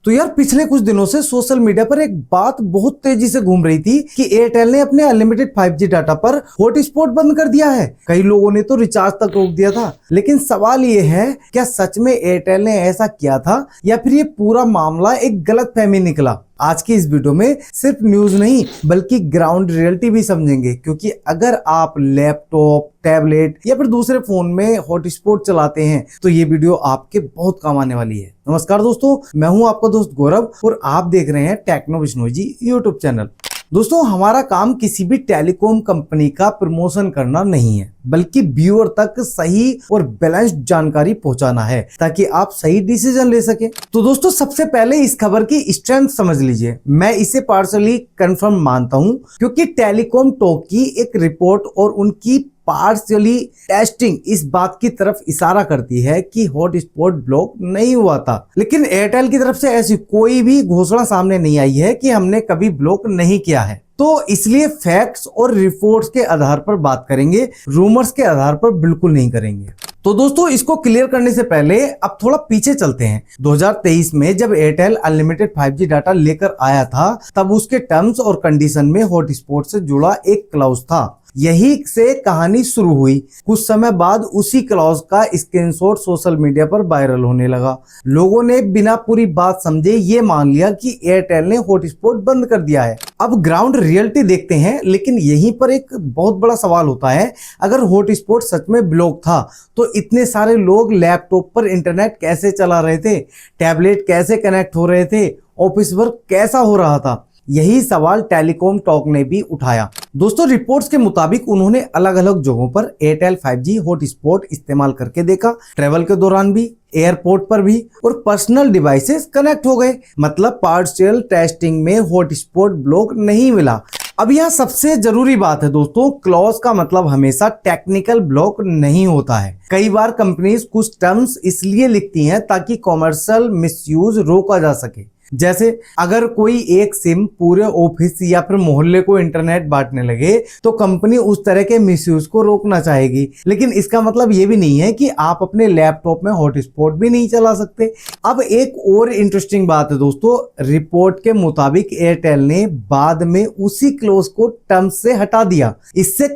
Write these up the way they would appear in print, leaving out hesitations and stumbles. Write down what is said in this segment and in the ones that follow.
तो यार पिछले कुछ दिनों से सोशल मीडिया पर एक बात बहुत तेजी से घूम रही थी कि एयरटेल ने अपने अनलिमिटेड 5G डाटा पर हॉटस्पॉट बंद कर दिया है। कई लोगों ने तो रिचार्ज तक रोक दिया था। लेकिन सवाल ये है, क्या सच में एयरटेल ने ऐसा किया था या फिर ये पूरा मामला एक गलतफहमी निकला? आज की इस वीडियो में सिर्फ न्यूज नहीं बल्कि ग्राउंड रियलिटी भी समझेंगे, क्योंकि अगर आप लैपटॉप, टैबलेट या फिर दूसरे फोन में हॉटस्पॉट चलाते हैं तो ये वीडियो आपके बहुत काम आने वाली है। नमस्कार दोस्तों, मैं हूं आपका दोस्त गौरव और आप देख रहे हैं टेक्नो बिश्नोई यूट्यूब चैनल। दोस्तों, हमारा काम किसी भी टेलीकॉम कंपनी का प्रमोशन करना नहीं है, बल्कि व्यूअर तक सही और बैलेंस्ड जानकारी पहुंचाना है ताकि आप सही डिसीजन ले सके। तो दोस्तों, सबसे पहले इस खबर की स्ट्रेंथ समझ लीजिए। मैं इसे पार्शली कंफर्म मानता हूं क्योंकि टेलीकॉम टॉक की एक रिपोर्ट और उनकी पार्शियली टेस्टिंग इस बात की तरफ इशारा करती है कि हॉटस्पॉट ब्लॉक नहीं हुआ था। लेकिन एयरटेल की तरफ से ऐसी कोई भी घोषणा सामने नहीं आई है कि हमने कभी ब्लॉक नहीं किया है। तो इसलिए फैक्ट्स और रिपोर्ट्स के आधार पर बात करेंगे, रूमर्स के आधार पर बिल्कुल नहीं करेंगे। तो दोस्तों, इसको क्लियर करने से पहले अब थोड़ा पीछे चलते हैं। 2023 में जब एयरटेल अनलिमिटेड 5G डाटा लेकर आया था, तब उसके टर्म्स और कंडीशन में हॉटस्पॉट से जुड़ा एक क्लॉज था। यही से कहानी शुरू हुई। कुछ समय बाद उसी क्लॉज का स्क्रीनशॉट सोशल मीडिया पर वायरल होने लगा। लोगों ने बिना पूरी बात समझे ये मान लिया कि एयरटेल ने हॉटस्पॉट बंद कर दिया है। अब ग्राउंड रियलिटी देखते हैं, लेकिन यहीं पर एक बहुत बड़ा सवाल होता है। अगर हॉटस्पॉट सच में ब्लॉक था तो इतने सारे लोग लैपटॉप पर इंटरनेट कैसे चला रहे थे, टैबलेट कैसे कनेक्ट हो रहे थे, ऑफिस वर्क कैसा हो रहा था? यही सवाल टेलीकॉम टॉक ने भी उठाया। दोस्तों, रिपोर्ट्स के मुताबिक उन्होंने अलग अलग जगहों पर एयरटेल 5G हॉटस्पॉट इस्तेमाल करके देखा। ट्रेवल के दौरान भी, एयरपोर्ट पर भी और पर्सनल डिवाइसेस कनेक्ट हो गए। मतलब पार्शियल टेस्टिंग में हॉटस्पॉट ब्लॉक नहीं मिला। अब यह सबसे जरूरी बात है दोस्तों, क्लॉज का मतलब हमेशा टेक्निकल ब्लॉक नहीं होता है। कई बार कंपनीज कुछ टर्म्स इसलिए लिखती हैं ताकि कॉमर्शियल मिसयूज रोका जा सके। जैसे अगर कोई एक सिम पूरे ऑफिस या फिर मोहल्ले को इंटरनेट बांटने लगे तो कंपनी उस तरह के मिसयूज को रोकना चाहेगी। लेकिन इसका मतलब ये भी नहीं है कि आप अपने लैपटॉप में हॉटस्पॉट भी नहीं चला सकते। अब एक और इंटरेस्टिंग बात है दोस्तों, रिपोर्ट के मुताबिक एयरटेल ने बाद में उसी क्लॉज को टर्म्स से हटा दिया। इससे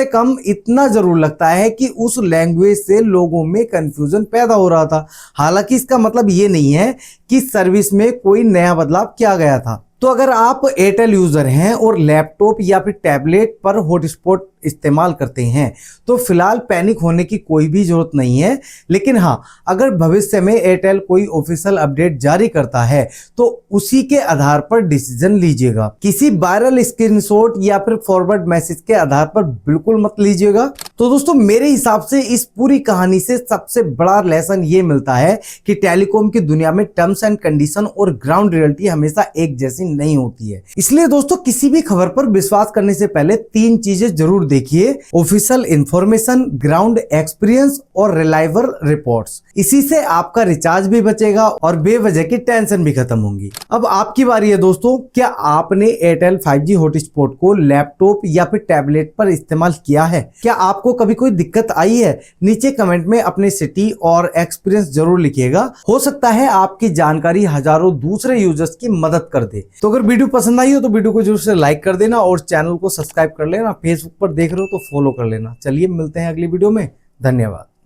कम इतना जरूर लगता है कि उस लैंग्वेज से लोगों में कंफ्यूजन पैदा हो रहा था। हालांकि इसका मतलब ये नहीं है कि सर्विस में कोई नया बदलाव किया गया था। तो अगर आप एयरटेल यूजर हैं और लैपटॉप या फिर टैबलेट पर हॉटस्पॉट इस्तेमाल करते हैं तो फिलहाल पैनिक होने की कोई भी जरूरत नहीं है। लेकिन हाँ, अगर भविष्य में एयरटेल कोई ऑफिशियल अपडेट जारी करता है तो उसी के आधार पर डिसीजन लीजिएगा। किसी वायरल स्क्रीनशॉट या फिर फॉरवर्ड मैसेज के आधार पर बिल्कुल मत लीजिएगा। तो दोस्तों, मेरे हिसाब से इस पूरी कहानी से सबसे बड़ा लेसन ये मिलता है कि टेलीकॉम की दुनिया में टर्म्स एंड कंडीशन और ग्राउंड रियलिटी हमेशा एक जैसी नहीं होती है। इसलिए दोस्तों, किसी भी खबर पर विश्वास करने से पहले 3 चीजें जरूर देखिए: ऑफिशियल इंफॉर्मेशन, ग्राउंड एक्सपीरियंस और रिलायबल रिपोर्ट्स। इसी से आपका रिचार्ज भी बचेगा और बेवजह की टेंशन भी खत्म होगी। अब आपकी बारी है दोस्तों, क्या आपने एयरटेल 5G हॉटस्पॉट को लैपटॉप या फिर टैबलेट पर इस्तेमाल किया है? क्या आपको कभी कोई दिक्कत आई है? नीचे कमेंट में अपनी सिटी और एक्सपीरियंस जरूर लिखिएगा। हो सकता है आपकी जानकारी हजारों दूसरे यूजर्स की मदद कर दे। तो अगर वीडियो पसंद आई हो तो वीडियो को जरूर से लाइक कर देना और चैनल को सब्सक्राइब कर लेना। फेसबुक पर देख रहे हो तो फॉलो कर लेना। चलिए, मिलते हैं अगली वीडियो में। धन्यवाद।